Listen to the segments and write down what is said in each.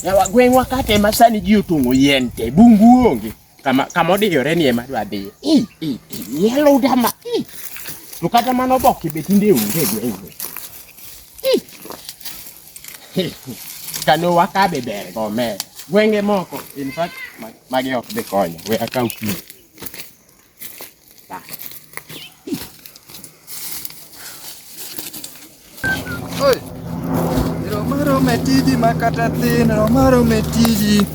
Ya gwen wakati masani ji otungo yente bungu onge kama odiyore ni ema dwa dhi. Yellow dama. To kata mano boki betinde unge gwen. Kano wakabe ber go me. Gwenge moko in fact magi ok be konyo. We akaw pi. Oi. Romaro metiji makata thin, romaro metiji.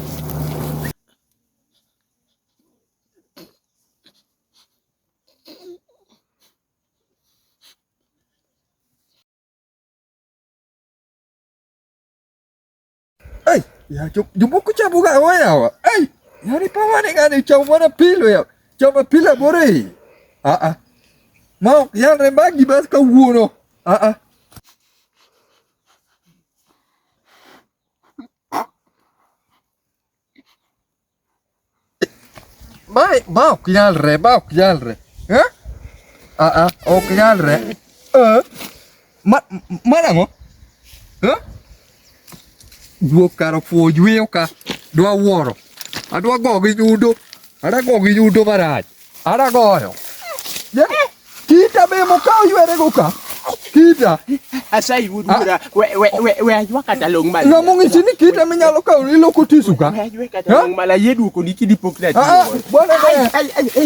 Ai, ya jubuku cabuga waya. Ai, yari pawane gani cawana pilo ya. Coba pila bore. Mau yang rembagi bas kau wuno. Bau kyalre. Hah? Oh kyalre. Mana ngo? Hah? Dua karo fojuyo ka. Dua woro. Adua gogi judo. Ada gogi judo baraj. Ada goyo. Ya. Kita bemo kau yuere goka. Kita. Asai wudura. We ajwa kata long mal. Ngomong sini kita menyalo kau lilo kutisuka. We ajwa kata long mal yedu ko diki dipokret. Bwana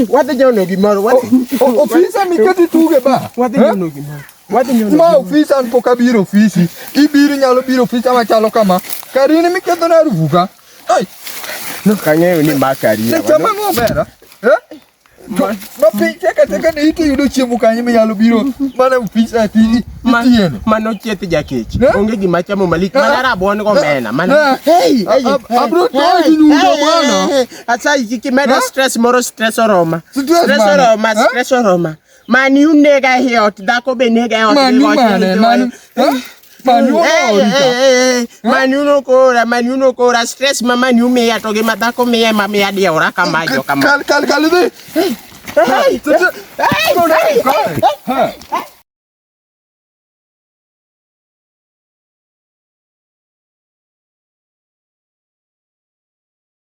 Wata jono gimoro. Ofisa mikati tuge ba. Wata jono gimoro. Ma ofisa anpoka biro ofisi. Ibiri nyalo biro ofisa machalo kama. Karini miketo na ruvuka. Ai. No kanyeyo ni makari. Ne chama ngobera. Ma pinche kata ni iti yudo chiemo kanye menyalo biro. Mana ofisa tiji. Mano chieth jakech. Onge gima chamo malik. Mana rabuon go mena. Mana. Abro toji nyudo bwana. Asa iki medo stress moro stress oroma. Stress oroma. Mani unega hiot dako be nega hiot. Mani uno kora stress mama ni ume ya toge madako me ya mama ya dia ora kamajo kama. Kali.